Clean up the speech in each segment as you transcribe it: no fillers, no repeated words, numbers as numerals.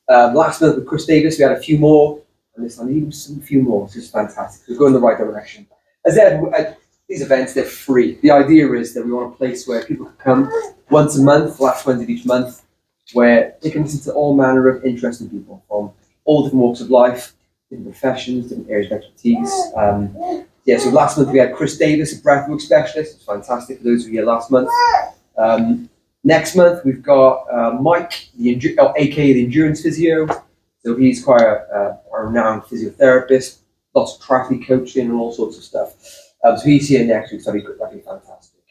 Last month with Chris Davis, we had a few more, and this time even a few more. It's just fantastic. We're going in the right direction. As I these events, they're free. The idea is that we want a place where people can come once a month, last Wednesday of each month, where they can listen to all manner of interesting people from all different walks of life, different professions, different areas of expertise. So last month we had Chris Davis, a breathwork specialist. It's fantastic for those who were here last month. Next month we've got Mike, aka the endurance physio. So he's quite a renowned physiotherapist, lots of triathlete coaching and all sorts of stuff. So he's here next week, so that'll be fantastic.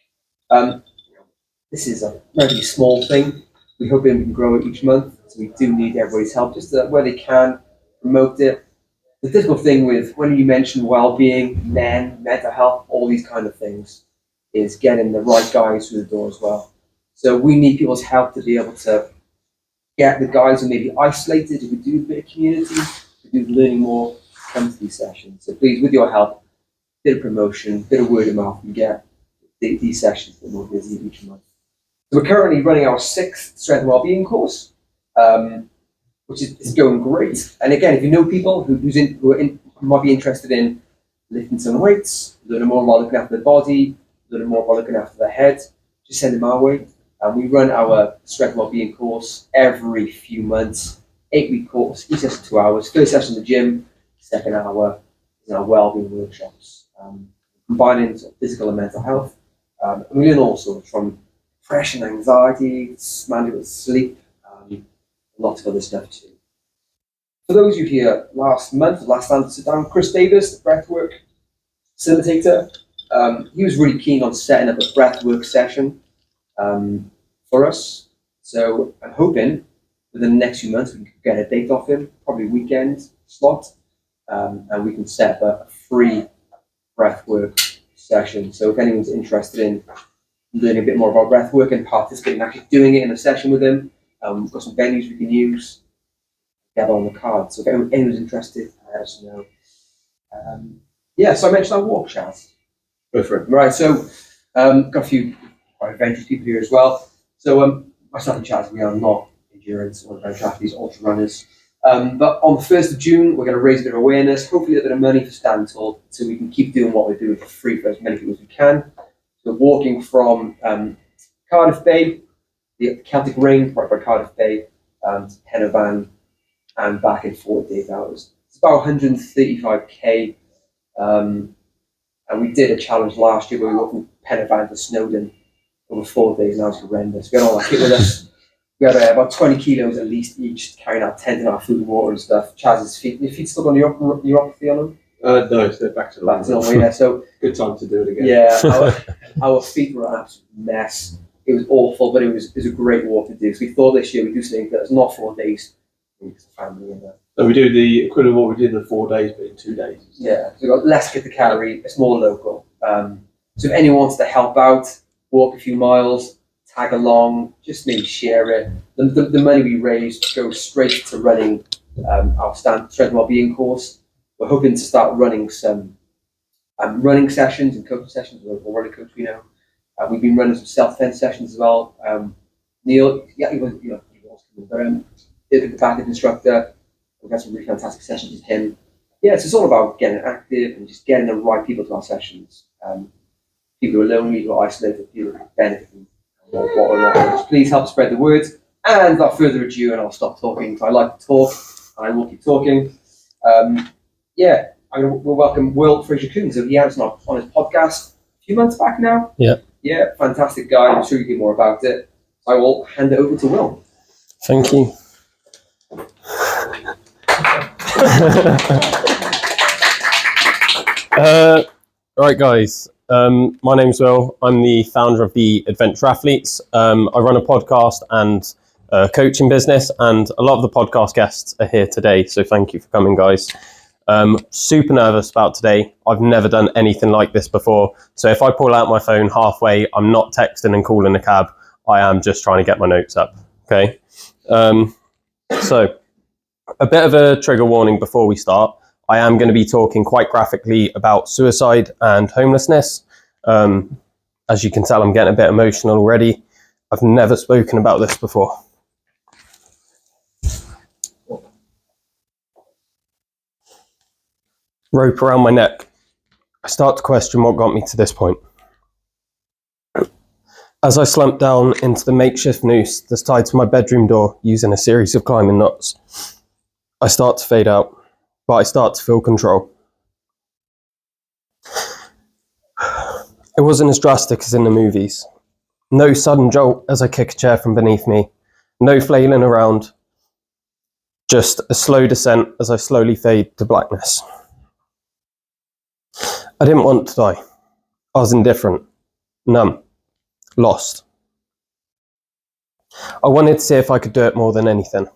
This is a relatively small thing. We hope we can grow it each month, so we do need everybody's help, just where they can, promote it. The difficult thing with when you mention well-being, mental health, all these kind of things, is getting the right guys through the door as well. So we need people's help to be able to get the guys who may be isolated, who do a bit of community, who do learning more, come to these sessions. So please, with your help, bit of promotion, bit of word of mouth, and get these sessions a bit more busy each month. So we're currently running our 6th Strength and Wellbeing course, which is going great. And again, if you know people who might be interested in lifting some weights, learning more about looking after their body, learning more about looking after their head, just send them our way. We run our Strength and Wellbeing course every few months, 8-week course, each session 2 hours. First session in the gym, second hour is our wellbeing workshops, combining physical and mental health. We learn all sorts from depression, anxiety, management, sleep, lots of other stuff too. For those of you here last time to sit down, Chris Davis, the breathwork facilitator, he was really keen on setting up a breathwork session for us. So I'm hoping within the next few months we can get a date off him, probably weekend slot, and we can set up a free breathwork session. So if anyone's interested in learning a bit more about breathwork and participating, actually doing it in a session with him, we've got some venues we can use. Get on the card. So if anyone's interested, let us know. So I mentioned our walk, Chaz. Go for it. Right, so got a few quite adventurous people here as well. So myself and Chaz, we are not endurance or adventure athletes, ultra runners. But on the 1st of June, we're going to raise a bit of awareness, hopefully a bit of money for Stand Tall, so we can keep doing what we're doing for free for as many people as we can. So walking from Cardiff Bay, the Celtic Ring, right by Cardiff Bay, to Penavan, and back in 48 hours. It's about 135k. And we did a challenge last year where we went from Penavan to Snowdon over 4 days, and that was horrendous. We had all our kit with us. We had about 20 kilos at least each, carrying our tent and our food and water and stuff. Chaz's feet, your feet still got neuropathy on them? No, so back to normal. Yeah, so good time to do it again. Yeah, our feet were an absolute mess. It was awful, but it was a great walk to do. So we thought this year we'd do something that's not 4 days. Because the family and that. So we do the equivalent of what we did in 4 days, but in 2 days. Yeah, so we've got less get the calorie, it's more local. So if anyone wants to help out, walk a few miles, tag along, just maybe share it. The money we raise goes straight to running our Strength and Wellbeing course. We're hoping to start running some running sessions and coaching sessions. We're running coach, we know. We've been running some self-defense sessions as well. Neil, he was but the backup instructor. We've had some really fantastic sessions with him. Yeah, so it's all about getting active and just getting the right people to our sessions. People who are lonely, who are isolated, people who benefit from what we're offering. Please help spread the word. And without further ado, and I'll stop talking because I like to talk and I will keep talking. We'll welcome Will Fraser-Coombe. So he has on his podcast a few months back now. Yeah, fantastic guy. I'm sure you can more about it. I will hand it over to Will. Thank you. Right, guys. My name's Will. I'm the founder of the Adventure Athletes. I run a podcast and a coaching business, and a lot of the podcast guests are here today. So thank you for coming, guys. Super nervous about today. I've never done anything like this before. So if I pull out my phone halfway, I'm not texting and calling a cab. I am just trying to get my notes up. Okay. So a bit of a trigger warning before we start. I am going to be talking quite graphically about suicide and homelessness. As you can tell, I'm getting a bit emotional already. I've never spoken about this before. rope around my neck, I start to question what got me to this point. As I slump down into the makeshift noose that's tied to my bedroom door using a series of climbing knots, I start to fade out, but I start to feel control. It wasn't as drastic as in the movies. No sudden jolt as I kick a chair from beneath me, no flailing around, just a slow descent as I slowly fade to blackness. I didn't want to die. I was indifferent, numb, lost. I wanted to see if I could do it more than anything.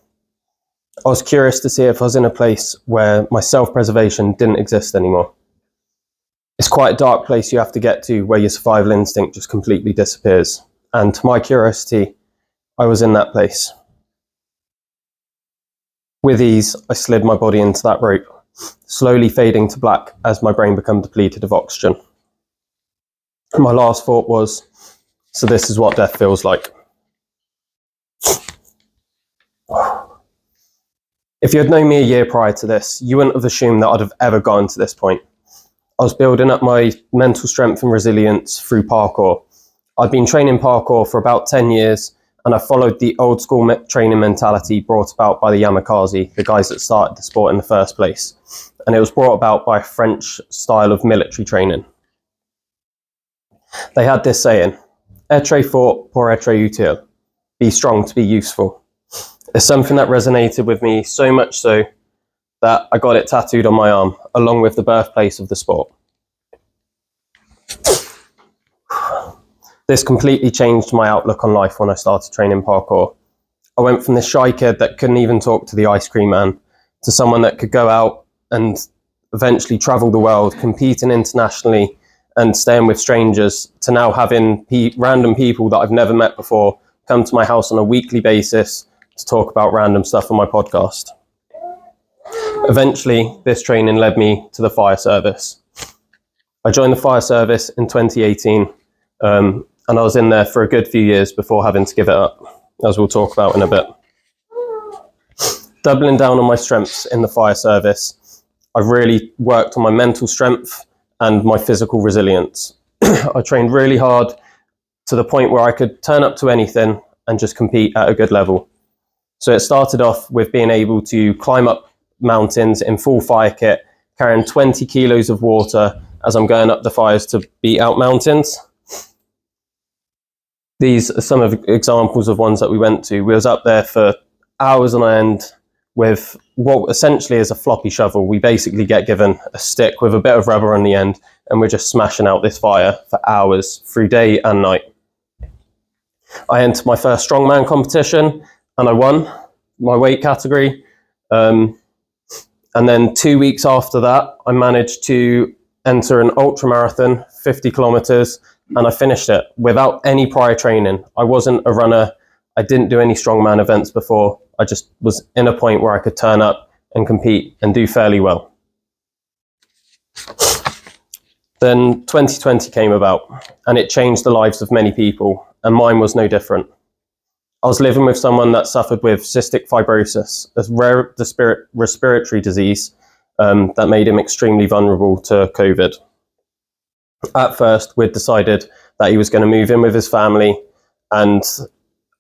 I was curious to see if I was in a place where my self-preservation didn't exist anymore. It's quite a dark place you have to get to where your survival instinct just completely disappears. And to my curiosity, I was in that place. With ease, I slid my body into that rope, slowly fading to black as my brain became depleted of oxygen. My last thought was, so this is what death feels like. If you had known me a year prior to this, you wouldn't have assumed that I'd have ever gotten to this point. I was building up my mental strength and resilience through parkour. I'd been training parkour for about 10 years, and I followed the old school training mentality brought about by the Yamakasi, the guys that started the sport in the first place. And it was brought about by a French style of military training. They had this saying, "Être fort pour être utile," be strong to be useful. It's something that resonated with me so much so that I got it tattooed on my arm, along with the birthplace of the sport. This completely changed my outlook on life when I started training parkour. I went from this shy kid that couldn't even talk to the ice cream man to someone that could go out and eventually travel the world, competing internationally and staying with strangers, to now having random people that I've never met before come to my house on a weekly basis to talk about random stuff on my podcast. Eventually, this training led me to the fire service. I joined the fire service in 2018, and I was in there for a good few years before having to give it up, as we'll talk about in a bit. Doubling down on my strengths in the fire service, I really worked on my mental strength and my physical resilience. I trained really hard to the point where I could turn up to anything and just compete at a good level. So it started off with being able to climb up mountains in full fire kit, carrying 20 kilos of water as I'm going up the fires to beat out mountains. These are some of the examples of ones that we went to. We was up there for hours on end with what essentially is a floppy shovel. We basically get given a stick with a bit of rubber on the end, and we're just smashing out this fire for hours through day and night. I entered my first strongman competition and I won my weight category. And then 2 weeks after that, I managed to enter an ultra marathon, 50 kilometers, and I finished it without any prior training. I wasn't a runner. I didn't do any strongman events before. I just was in a point where I could turn up and compete and do fairly well. Then 2020 came about, and it changed the lives of many people, and mine was no different. I was living with someone that suffered with cystic fibrosis, a rare respiratory disease that made him extremely vulnerable to COVID. At first, we'd decided that he was going to move in with his family, and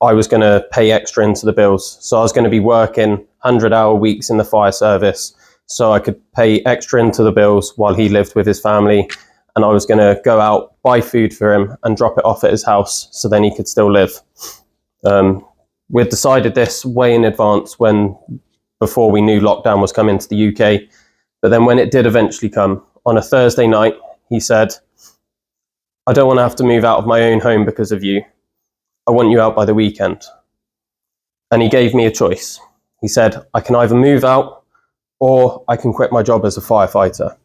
I was going to pay extra into the bills. So I was going to be working 100-hour weeks in the fire service so I could pay extra into the bills while he lived with his family. And I was going to go out, buy food for him and drop it off at his house so then he could still live. We'd decided this way in advance before we knew lockdown was coming to the UK. But then when it did eventually come, on a Thursday night, he said, "I don't want to have to move out of my own home because of you. I want you out by the weekend." And he gave me a choice. He said, "I can either move out or I can quit my job as a firefighter."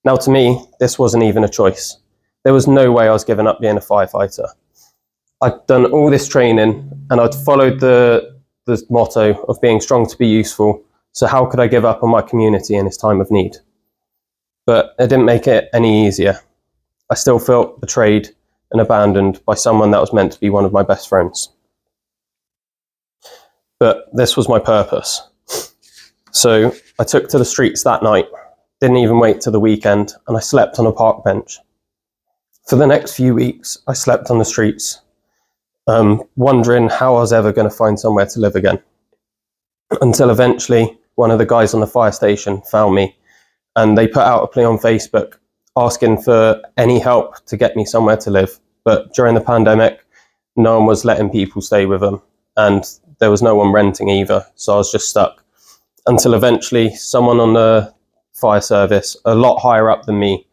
Now, to me, this wasn't even a choice. There was no way I was giving up being a firefighter. I'd done all this training and I'd followed the motto of being strong to be useful. So how could I give up on my community in this time of need? But it didn't make it any easier. I still felt betrayed and abandoned by someone that was meant to be one of my best friends. But this was my purpose. So I took to the streets that night didn't even wait till the weekend, and I slept on a park bench. For the next few weeks, I slept on the streets, wondering how I was ever going to find somewhere to live again. Until eventually, one of the guys on the fire station found me, and they put out a plea on Facebook asking for any help to get me somewhere to live. But during the pandemic, no one was letting people stay with them, and there was no one renting either, so I was just stuck. Until eventually, someone on the fire service, a lot higher up than me,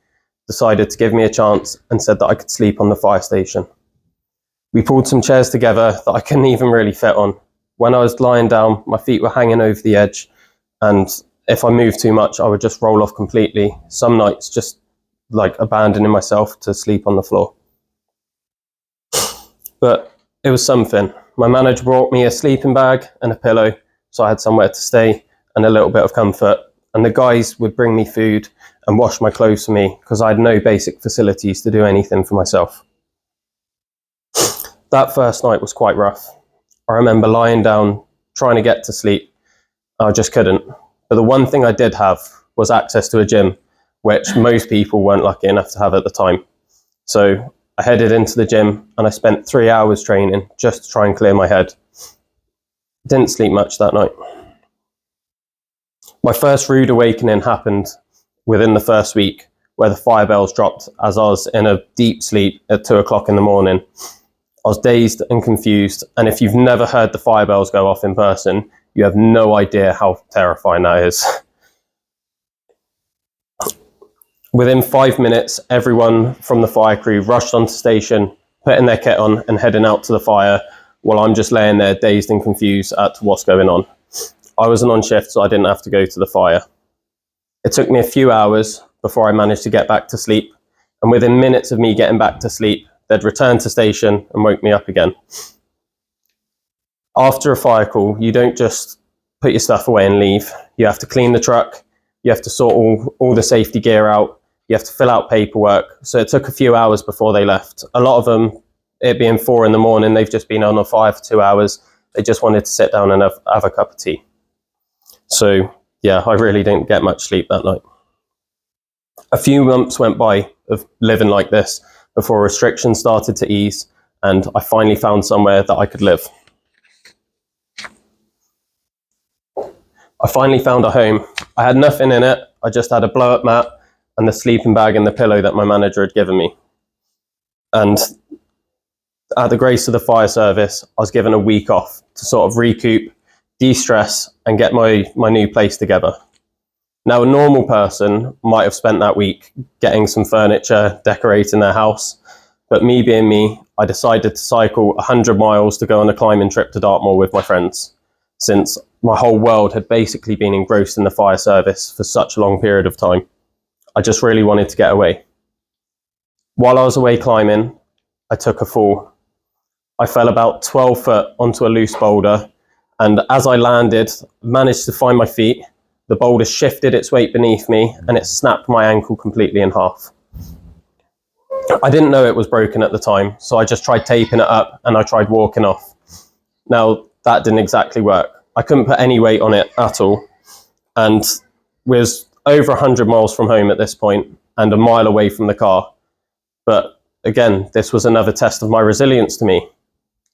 decided to give me a chance and said that I could sleep on the fire station. We pulled some chairs together that I couldn't even really fit on. When I was lying down, my feet were hanging over the edge, and if I moved too much, I would just roll off completely. Some nights just like abandoning myself to sleep on the floor. But it was something. My manager brought me a sleeping bag and a pillow, so I had somewhere to stay and a little bit of comfort. And the guys would bring me food and wash my clothes for me because I had no basic facilities to do anything for myself. That first night was quite rough. I remember lying down, trying to get to sleep. I just couldn't. But the one thing I did have was access to a gym, which most people weren't lucky enough to have at the time. So I headed into the gym and I spent 3 hours training just to try and clear my head. Didn't sleep much that night. My first rude awakening happened within the first week, where the fire bells dropped as I was in a deep sleep at 2 o'clock in the morning. I was dazed and confused, and if you've never heard the fire bells go off in person, you have no idea how terrifying that is. Within 5 minutes, everyone from the fire crew rushed onto station, putting their kit on and heading out to the fire, while I'm just laying there dazed and confused as to what's going on. I wasn't on shift, so I didn't have to go to the fire. It took me a few hours before I managed to get back to sleep, and within minutes of me getting back to sleep, they'd returned to station and woke me up again. After a fire call, you don't just put your stuff away and leave. You have to clean the truck, you have to sort all the safety gear out, you have to fill out paperwork. So it took a few hours before they left. A lot of them, it being 4 a.m, they've just been on a fire for 2 hours. They just wanted to sit down and have a cup of tea. So yeah, I really didn't get much sleep that night. A few months went by of living like this before restrictions started to ease, and I finally found somewhere that I could live. I finally found a home. I had nothing in it. I just had a blow-up mat and the sleeping bag and the pillow that my manager had given me. And at the grace of the fire service, I was given a week off to sort of recoup, de-stress, and get my new place together. Now, a normal person might have spent that week getting some furniture, decorating their house, but me being me, I decided to cycle 100 miles to go on a climbing trip to Dartmoor with my friends, since my whole world had basically been engrossed in the fire service for such a long period of time. I just really wanted to get away. While I was away climbing, I took a fall. I fell about 12 foot onto a loose boulder, and as I landed, managed to find my feet. The boulder shifted its weight beneath me and it snapped my ankle completely in half. I didn't know it was broken at the time, so I just tried taping it up and I tried walking off. Now, that didn't exactly work. I couldn't put any weight on it at all, and was over 100 miles from home at this point and a mile away from the car. But again, this was another test of my resilience to me.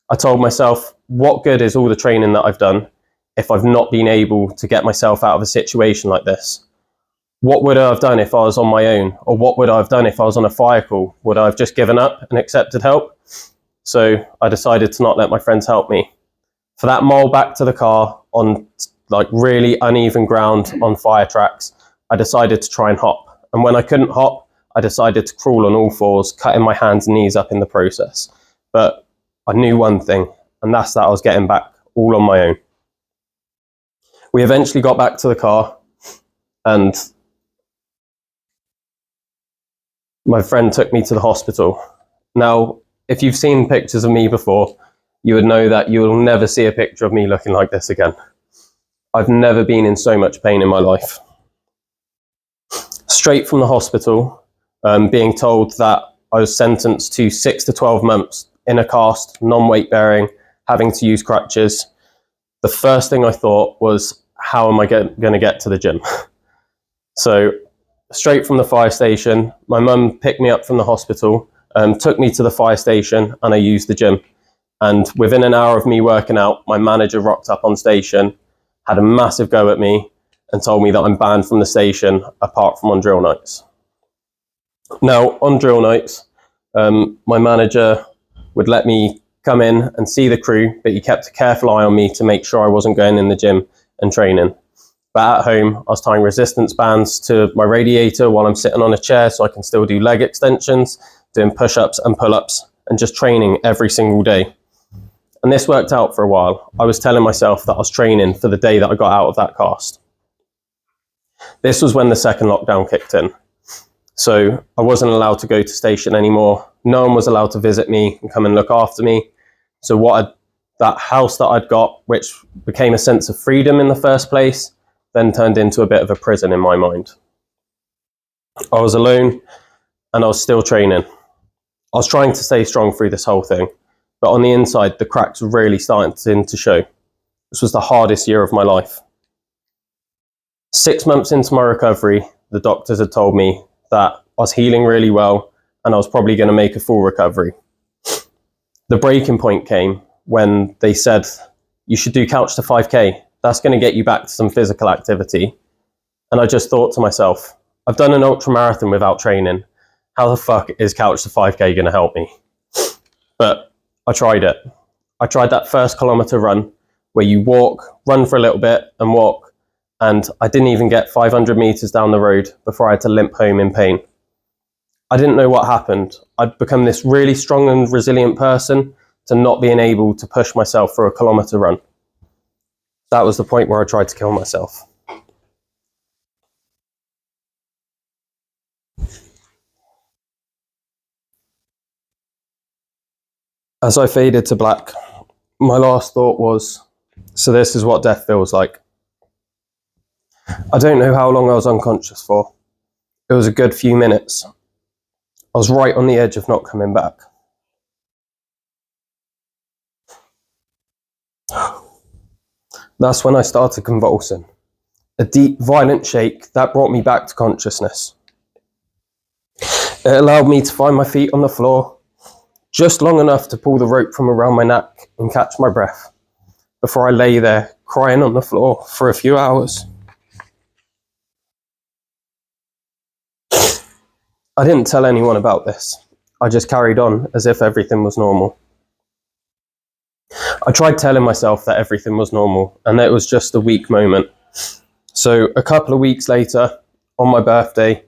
I told myself, what good is all the training that I've done if I've not been able to get myself out of a situation like this? What would I have done if I was on my own? Or what would I have done if I was on a fire call? Would I have just given up and accepted help? So I decided to not let my friends help me. For that mile back to the car on like really uneven ground on fire tracks, I decided to try and hop. And when I couldn't hop, I decided to crawl on all fours, cutting my hands and knees up in the process. But I knew one thing, and that's that I was getting back all on my own. We eventually got back to the car, and my friend took me to the hospital. Now, if you've seen pictures of me before, you would know that you will never see a picture of me looking like this again. I've never been in so much pain in my life. Straight from the hospital, being told that I was sentenced to 6 to 12 months in a cast, non-weight bearing, having to use crutches. The first thing I thought was, how am I going to get to the gym? So straight from the fire station. My mum picked me up from the hospital, took me to the fire station, and I used the gym. And within an hour of me working out, my manager rocked up on station, had a massive go at me, and told me that I'm banned from the station apart from on drill nights. Now, on drill nights, my manager would let me come in and see the crew, but he kept a careful eye on me to make sure I wasn't going in the gym and training. But at home, I was tying resistance bands to my radiator while I'm sitting on a chair so I can still do leg extensions, doing push-ups and pull-ups, and just training every single day. And this worked out for a while. I was telling myself that I was training for the day that I got out of that cast. This was when the second lockdown kicked in. So I wasn't allowed to go to station anymore. No one was allowed to visit me and come and look after me. So that house that I'd got, which became a sense of freedom in the first place, then turned into a bit of a prison in my mind. I was alone and I was still training. I was trying to stay strong through this whole thing, but on the inside, the cracks were really starting to show. This was the hardest year of my life. 6 months into my recovery, the doctors had told me that I was healing really well and I was probably going to make a full recovery. The breaking point came when they said, you should do couch to 5K. That's going to get you back to some physical activity. And I just thought to myself, I've done an ultra marathon without training. How the fuck is couch to 5K going to help me? But I tried it. I tried that first kilometre run where you walk, run for a little bit and walk. And I didn't even get 500 metres down the road before I had to limp home in pain. I didn't know what happened. I'd become this really strong and resilient person to not being able to push myself for a kilometre run. That was the point where I tried to kill myself. As I faded to black, my last thought was, so this is what death feels like. I don't know how long I was unconscious for. It was a good few minutes. I was right on the edge of not coming back. That's when I started convulsing. A deep, violent shake that brought me back to consciousness. It allowed me to find my feet on the floor, just long enough to pull the rope from around my neck and catch my breath, before I lay there crying on the floor for a few hours. I didn't tell anyone about this. I just carried on as if everything was normal. I tried telling myself that everything was normal and that it was just a weak moment. So a couple of weeks later, on my birthday,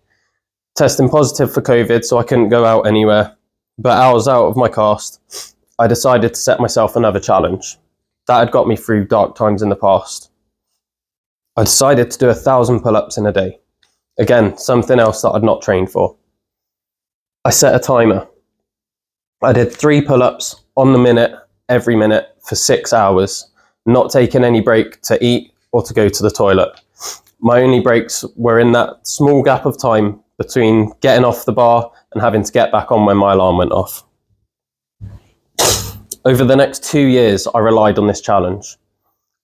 testing positive for COVID, so I couldn't go out anywhere, but I was out of my cast, I decided to set myself another challenge. That had got me through dark times in the past. I decided to do 1,000 pull-ups in a day. Again, something else that I'd not trained for. I set a timer. I did 3 pull-ups on the minute, every minute, for 6 hours, not taking any break to eat or to go to the toilet. My only breaks were in that small gap of time between getting off the bar and having to get back on when my alarm went off. Over the next 2 years, I relied on this challenge.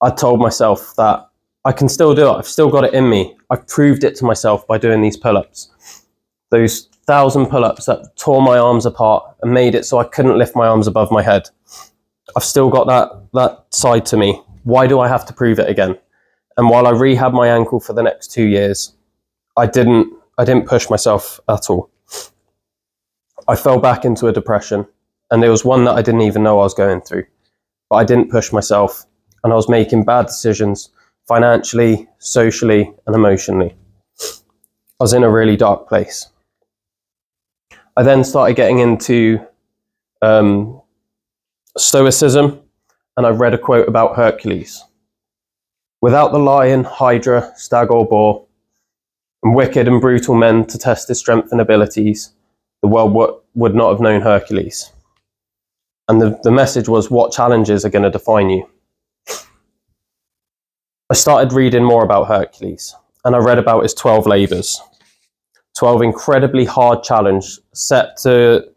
I told myself that I can still do it. I've still got it in me. I've proved it to myself by doing these pull-ups. Those 1,000 pull-ups that tore my arms apart and made it so I couldn't lift my arms above my head. I've still got that side to me. Why do I have to prove it again? And while I rehab my ankle for the next 2 years, I didn't push myself at all. I fell back into a depression, and there was one that I didn't even know I was going through. But I didn't push myself, and I was making bad decisions financially, socially, and emotionally. I was in a really dark place. I then started getting into stoicism, and I read a quote about Hercules. Without the lion, hydra, stag or boar, and wicked and brutal men to test his strength and abilities, the world would not have known Hercules. And the message was, what challenges are going to define you? I started reading more about Hercules, and I read about his 12 labours. 12 incredibly hard challenges set to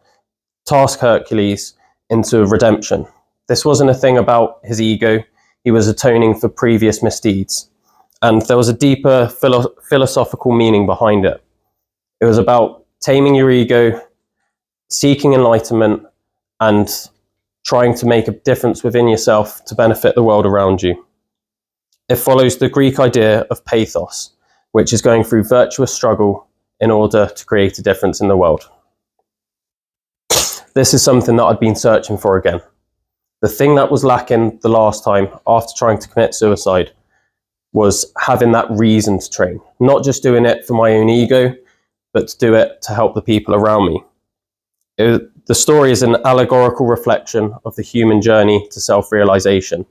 task Hercules into redemption. This wasn't a thing about his ego. He was atoning for previous misdeeds. And there was a deeper philosophical meaning behind it. It was about taming your ego, seeking enlightenment, and trying to make a difference within yourself to benefit the world around you. It follows the Greek idea of pathos, which is going through virtuous struggle in order to create a difference in the world. This is something that I'd been searching for again. The thing that was lacking the last time after trying to commit suicide was having that reason to train, not just doing it for my own ego, but to do it to help the people around me. The story is an allegorical reflection of the human journey to self-realization,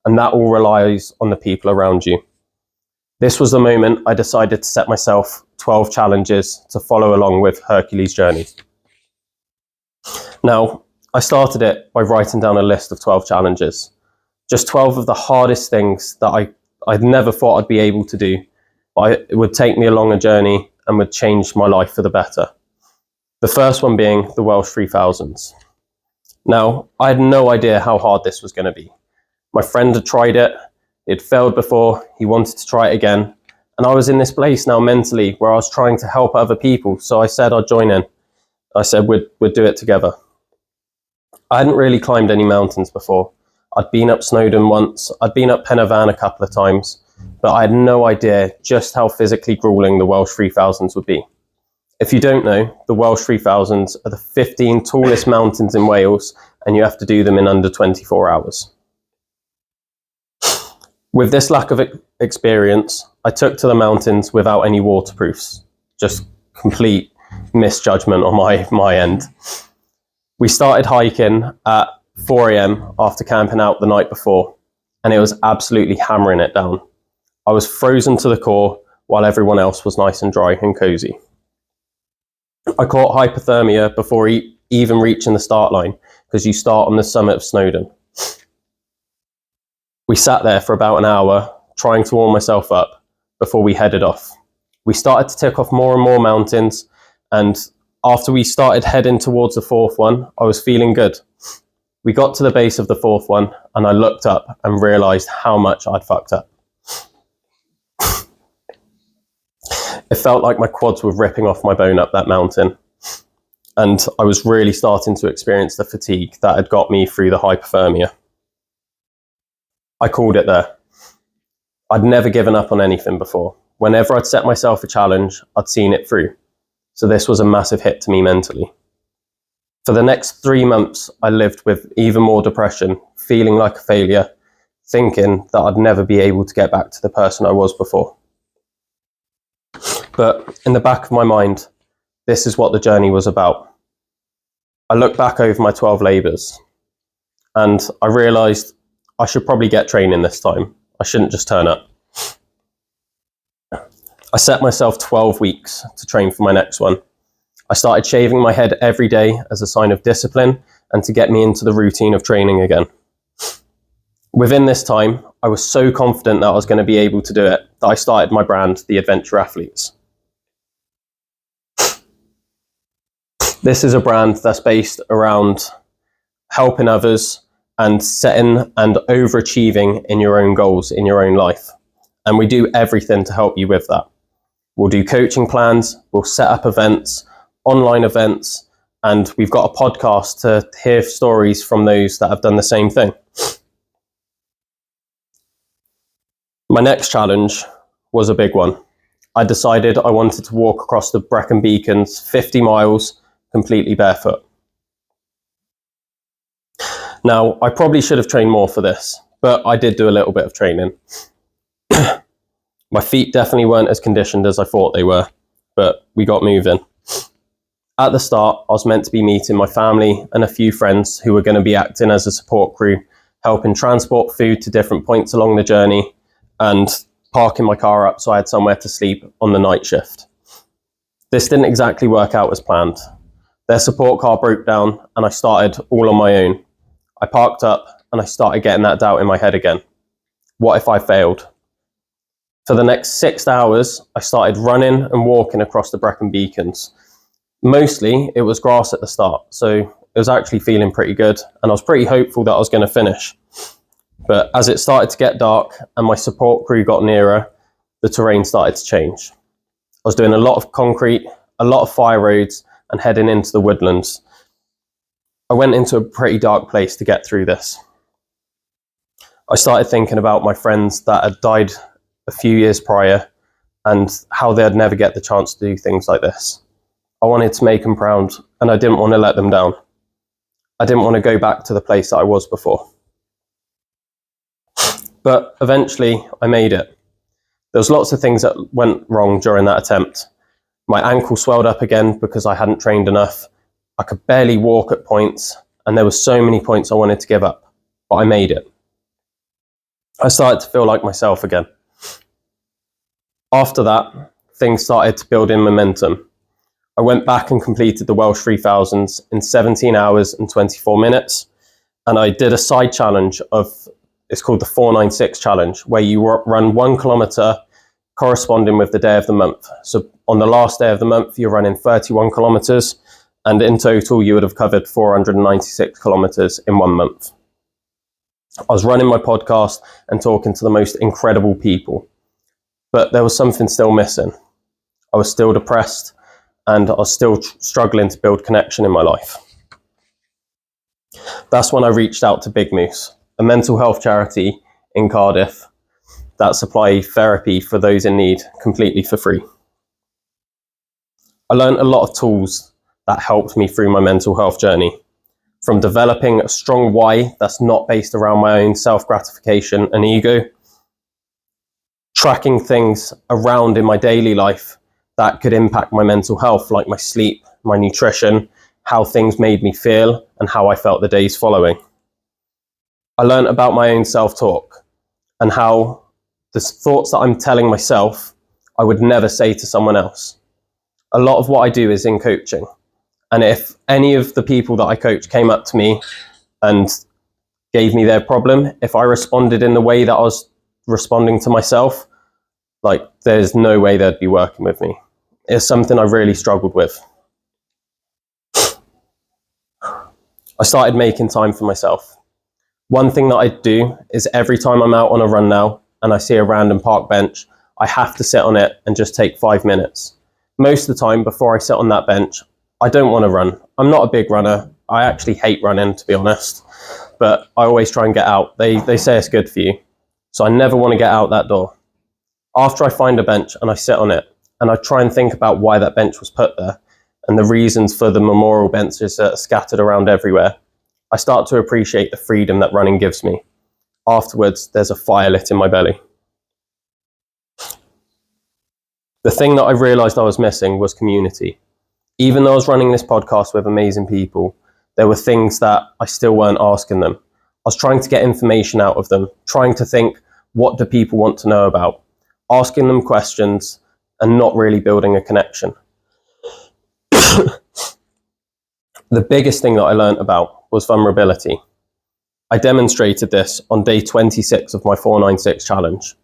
and that all relies on the people around you. This was the moment I decided to set myself 12 challenges to follow along with Hercules' journey. Now, I started it by writing down a list of 12 challenges, just 12 of the hardest things that I'd never thought I'd be able to do, but it would take me along a journey and would change my life for the better. The first one being the Welsh 3000s. Now, I had no idea how hard this was going to be. My friend had tried it, he'd failed before, he wanted to try it again, and I was in this place now mentally where I was trying to help other people, so I said I'd join in. I said we'd do it together. I hadn't really climbed any mountains before. I'd been up Snowdon once, I'd been up Pen y Fan a couple of times, but I had no idea just how physically grueling the Welsh 3000s would be. If you don't know, the Welsh 3000s are the 15 tallest mountains in Wales, and you have to do them in under 24 hours. With this lack of experience, I took to the mountains without any waterproofs, just complete misjudgment on my end. We started hiking at 4 a.m. after camping out the night before, and it was absolutely hammering it down. I was frozen to the core while everyone else was nice and dry and cozy. I caught hypothermia before even reaching the start line, because you start on the summit of Snowdon. We sat there for about an hour trying to warm myself up before we headed off. We started to tick off more and more mountains, and after we started heading towards the fourth one, I was feeling good. We got to the base of the fourth one, and I looked up and realised how much I'd fucked up. It felt like my quads were ripping off my bone up that mountain, and I was really starting to experience the fatigue that had got me through the hypothermia. I called it there. I'd never given up on anything before. Whenever I'd set myself a challenge, I'd seen it through. So this was a massive hit to me mentally. For the next 3 months, I lived with even more depression, feeling like a failure, thinking that I'd never be able to get back to the person I was before. But in the back of my mind, this is what the journey was about. I looked back over my 12 labours, and I realised I should probably get training this time. I shouldn't just turn up. I set myself 12 weeks to train for my next one. I started shaving my head every day as a sign of discipline and to get me into the routine of training again. Within this time, I was so confident that I was going to be able to do it that I started my brand, The Adventure Athletes. This is a brand that's based around helping others and setting and overachieving in your own goals in your own life. And we do everything to help you with that. We'll do coaching plans, we'll set up events, online events, and we've got a podcast to hear stories from those that have done the same thing. My next challenge was a big one. I decided I wanted to walk across the Brecon Beacons 50 miles completely barefoot. Now, I probably should have trained more for this, but I did do a little bit of training. My feet definitely weren't as conditioned as I thought they were, but we got moving. At the start, I was meant to be meeting my family and a few friends who were going to be acting as a support crew, helping transport food to different points along the journey and parking my car up so I had somewhere to sleep on the night shift. This didn't exactly work out as planned. Their support car broke down and I started all on my own. I parked up and I started getting that doubt in my head again. What if I failed? For the next 6 hours, I started running and walking across the Brecon Beacons. Mostly, it was grass at the start, so it was actually feeling pretty good, and I was pretty hopeful that I was going to finish. But as it started to get dark and my support crew got nearer, the terrain started to change. I was doing a lot of concrete, a lot of fire roads and heading into the woodlands. I went into a pretty dark place to get through this. I started thinking about my friends that had died a few years prior and how they'd never get the chance to do things like this. I wanted to make them proud, and I didn't want to let them down. I didn't want to go back to the place that I was before. But eventually I made it. There was lots of things that went wrong during that attempt. My ankle swelled up again because I hadn't trained enough. I could barely walk at points, and there were so many points I wanted to give up, but I made it. I started to feel like myself again. After that, things started to build in momentum. I went back and completed the Welsh 3000s in 17 hours and 24 minutes, and I did a side challenge it's called the 496 challenge, where you run 1 kilometre corresponding with the day of the month. So on the last day of the month, you're running 31 kilometres, and in total, you would have covered 496 kilometres in 1 month. I was running my podcast and talking to the most incredible people, but there was something still missing. I was still depressed, and I was still struggling to build connection in my life. That's when I reached out to BigMoose, a mental health charity in Cardiff that supply therapy for those in need completely for free. I learned a lot of tools that helped me through my mental health journey, from developing a strong why that's not based around my own self-gratification and ego, tracking things around in my daily life that could impact my mental health, like my sleep, my nutrition, how things made me feel, and how I felt the days following. I learned about my own self-talk and how the thoughts that I'm telling myself, I would never say to someone else. A lot of what I do is in coaching. And if any of the people that I coach came up to me and gave me their problem, if I responded in the way that I was responding to myself, like, there's no way they'd be working with me. It's something I really struggled with. I started making time for myself. One thing that I do is every time I'm out on a run now and I see a random park bench, I have to sit on it and just take 5 minutes. Most of the time before I sit on that bench, I don't want to run. I'm not a big runner. I actually hate running, to be honest, but I always try and get out. They say it's good for you. So I never want to get out that door. After I find a bench and I sit on it and I try and think about why that bench was put there and the reasons for the memorial benches that are scattered around everywhere, I start to appreciate the freedom that running gives me. Afterwards, there's a fire lit in my belly. The thing that I realised I was missing was community. Even though I was running this podcast with amazing people, there were things that I still weren't asking them. I was trying to get information out of them, trying to think, what do people want to know about? Asking them questions and not really building a connection. The biggest thing that I learned about was vulnerability. I demonstrated this on day 26 of my 496 challenge.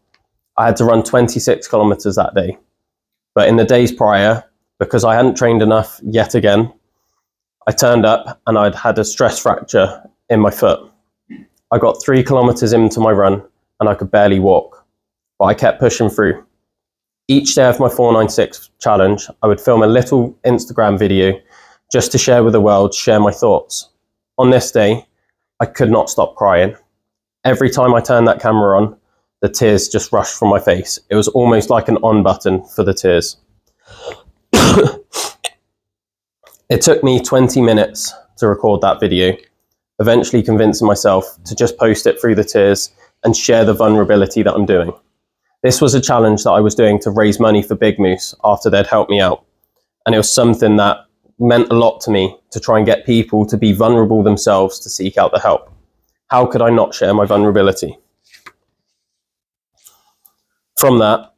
I had to run 26 kilometers that day. But in the days prior, because I hadn't trained enough yet again, I turned up and I'd had a stress fracture in my foot. I got 3 kilometers into my run and I could barely walk, but I kept pushing through. Each day of my 496 challenge, I would film a little Instagram video just to share with the world, share my thoughts. On this day, I could not stop crying. Every time I turned that camera on, the tears just rushed from my face. It was almost like an on button for the tears. It took me 20 minutes to record that video, eventually convincing myself to just post it through the tears and share the vulnerability that I'm doing. This was a challenge that I was doing to raise money for BigMoose after they'd helped me out. And it was something that meant a lot to me, to try and get people to be vulnerable themselves to seek out the help. How could I not share my vulnerability? From that,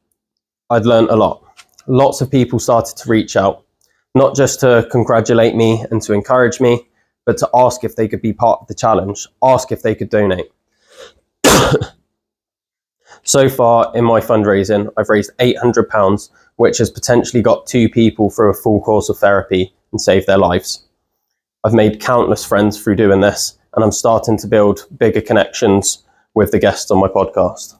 I'd learned a lot. Lots of people started to reach out, not just to congratulate me and to encourage me, but to ask if they could be part of the challenge, ask if they could donate. So far in my fundraising, I've raised £800, which has potentially got 2 people through a full course of therapy and saved their lives. I've made countless friends through doing this, and I'm starting to build bigger connections with the guests on my podcast.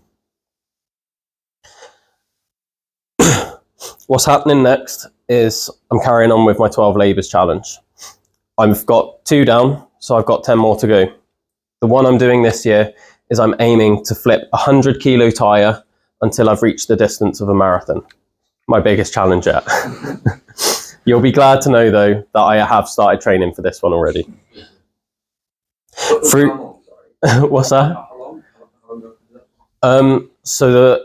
What's happening next is I'm carrying on with my 12 labours challenge. I've got 2 down, so I've got 10 more to go. The one I'm doing this year is I'm aiming to flip a 100 kilo tyre until I've reached the distance of a marathon. My biggest challenge yet. You'll be glad to know though that I have started training for this one already. What's that?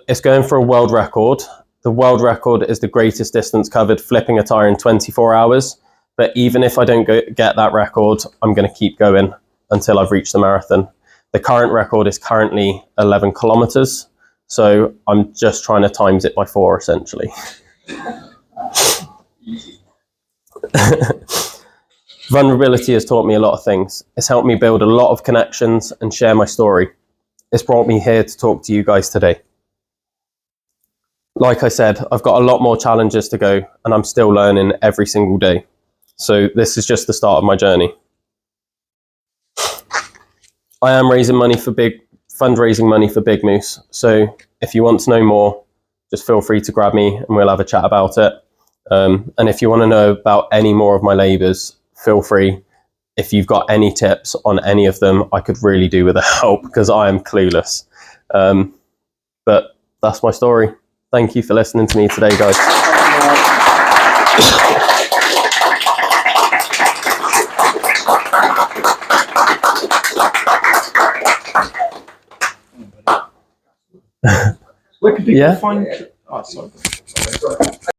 It's going for a world record. The world record is the greatest distance covered flipping a tyre in 24 hours. But even if I don't get that record, I'm going to keep going until I've reached the marathon. The current record is currently 11 kilometers. So I'm just trying to times it by 4 essentially. Vulnerability has taught me a lot of things. It's helped me build a lot of connections and share my story. It's brought me here to talk to you guys today. Like I said, I've got a lot more challenges to go and I'm still learning every single day. So this is just the start of my journey. I am raising money for fundraising money for BigMoose. So if you want to know more, just feel free to grab me and we'll have a chat about it. And if you want to know about any more of my labours, feel free. If you've got any tips on any of them, I could really do with the help because I am clueless. But that's my story. Thank you for listening to me today, guys. Where could people Yeah. find? Oh, sorry.